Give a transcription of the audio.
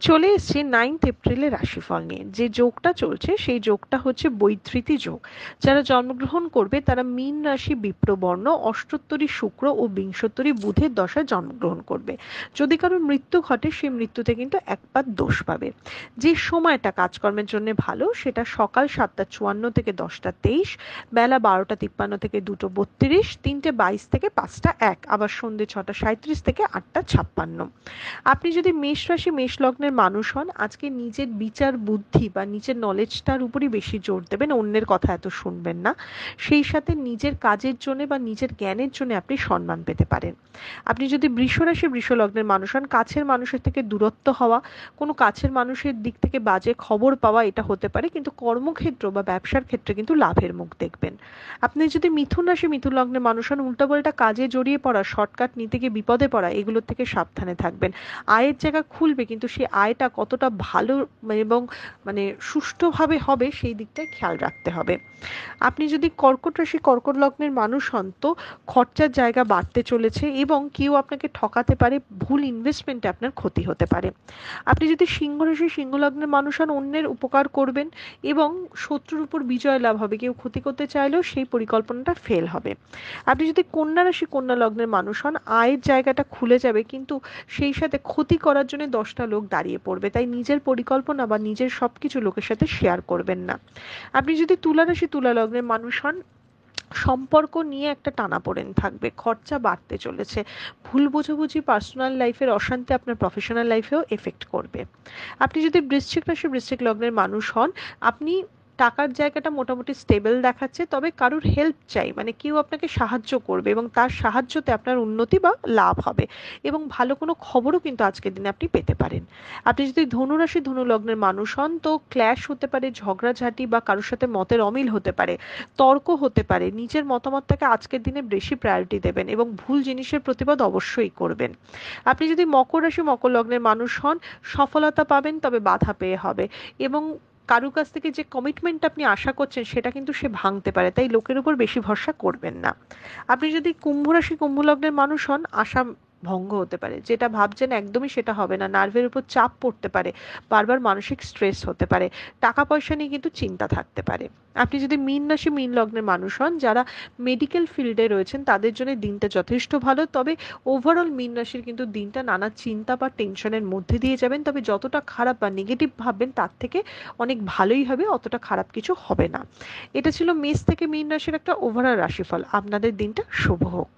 চলে এসেছি 9 এপ্রিলের রাশিফল নিয়ে। যে যোগটা চলছে সেই যোগটা হচ্ছে বৈধৃতি যোগ। যারা জন্মগ্রহণ করবে তারা মীন রাশি, বিপ্রবর্ণ, অষ্টোত্তরী শুক্র ও বিংশোত্তরী বুধের দশায় জন্মগ্রহণ করবে। যদি কারোর মৃত্যু ঘটে সেই মৃত্যুতে কিন্তু একবার দোষ পাবে। যে সময়টা কাজকর্মের জন্য ভালো সেটা সকাল 7:54 থেকে 10:23, বেলা 12:53 থেকে 2:32, 3:22 থেকে 5:01, আবার সন্ধ্যে 6:37 থেকে 8:56। আপনি যদি মেষ রাশি মেষ লগ্নের মানুষ হন, আজকে নিজের বিচার বুদ্ধি বা নিজের নলেজটার উপরই বেশি জোর দেবেন, অন্যের কথা এত শুনবেন না। সেই সাথে নিজের কাজের জন্য বা নিজের জ্ঞানের জন্য আপনি সম্মান পেতে পারেন। আপনি যদি বৃষ রাশি বৃষ লগ্নের মানুষ হন, কাছের মানুষের থেকে দূরত্ব হওয়া, কোনো কাছের মানুষের দিক থেকে বাজে খবর পাওয়া এটা হতে পারে, কিন্তু কর্মক্ষেত্র বা ব্যবসার ক্ষেত্রে কিন্তু লাভের মুখ দেখবেন। আপনি যদি মিথুন রাশি মিথুন লগ্নের মানুষ হন, উল্টাপাল্টা কাজে জড়িয়ে পড়া, শর্টকাট নিতে গিয়ে বিপদে পড়া, এগুলোর থেকে সাবধানে থাকবেন। আয়ের জায়গা খুলবে, কিন্তু সেই আয়টা কতটা ভালো এবং সুষ্ঠুভাবে হবে সেই দিকটায় খেয়াল রাখতে হবে। আপনি যদি কর্কট রাশি কর্কট লগ্নের মানুষ হন, তো খরচার জায়গা বাড়তে চলেছে এবং কেউ আপনাকে ঠকাতে পারে, ভুল ইনভেস্টমেন্টে আপনার ক্ষতি হতে পারে। আপনি যদি সিংহ রাশি সিংহ লগ্নের মানুষ হন, অন্যের উপকার করবেন এবং শত্রুর উপর বিজয় লাভ হবে। কেউ ক্ষতি করতে চাইলেও সেই পরিকল্পনাটা ফেল হবে। আপনি যদি কন্যা রাশি কন্যা লগ্নের মানুষ হন, আয়ের জায়গাটা খুলে যাবে, কিন্তু সেই সাথে ক্ষতি করার জন্য 10টা লোক দাঁড়িয়ে পড়বে, তাই নিজের পরিকল্পনা বা নিজের সবকিছু লোকের সাথে শেয়ার করবেন না। আপনি যদি তুলা রাশি তুলা লগ্নের মানুষ হন, সম্পর্ক নিয়ে একটা টানাপোড়েন থাকবে, খরচা বাড়তে চলেছে, ভুল বোঝাবুঝি, পার্সোনাল লাইফের অশান্তি আপনার প্রফেশনাল লাইফেও এফেক্ট করবে। আপনি যদি বৃশ্চিক রাশি বৃশ্চিক লগ্নের মানুষ হন, আপনি টাকার জায়গাটা মোটামুটি স্টেবল দেখাচ্ছে, তবে কারুর হেল্প চাই, কেউ আপনাকে সাহায্য করবে এবং তার সাহায্যতে আপনার উন্নতি বা লাভ হবে এবং ভালো কোনো খবরও কিন্তু আজকের দিনে আপনি পেতে পারেন। আপনি যদি ধনুরাশি ধনু লগ্নের মানুষ হন, তো ক্ল্যাশ হতে পারে, ঝগড়াঝাটি বা কারোর সাথে মতের অমিল হতে পারে, তর্ক হতে পারে। নিজের মতামতটাকে আজকের দিনে বেশি প্রায়োরিটি দেবেন এবং ভুল জিনিসের প্রতিবাদ অবশ্যই করবেন। আপনি যদি মকর রাশি মকর লগ্নের মানুষ হন, সফলতা পাবেন, তবে বাধা পেয়ে হবে এবং কারুর কাছ থেকে যে কমিটমেন্ট আপনি আশা করছেন সেটা কিন্তু সে ভাঙতে পারে, তাই লোকের উপর বেশি ভরসা করবেন না। আপনি যদি কুম্ভ রাশি কুম্ভ লগ্নের মানুষ হন, আশা ভঙ্গ হতে পারে, যেটা ভাবছেন একদমই সেটা হবে না, নার্ভের উপর চাপ পড়তে পারে, বারবার মানসিক স্ট্রেস হতে পারে, টাকা পয়সা নিয়ে কিন্তু চিন্তা থাকতে পারে। আপনি যদি মীন রাশি মীন লগ্নের মানুষ হন, যারা মেডিকেল ফিল্ডে রয়েছেন তাদের জন্য দিনটা যথেষ্ট ভালো, তবে ওভারঅল মীন রাশির কিন্তু দিনটা নানা চিন্তা বা টেনশনের মধ্যে দিয়ে যাবেন, তবে যতটা খারাপ বা নেগেটিভ ভাববেন তার থেকে অনেক ভালোই হবে, অতটা খারাপ কিছু হবে না। এটা ছিল মেষ থেকে মীন রাশির একটা ওভারঅল রাশিফল। আপনাদের দিনটা শুভ হোক।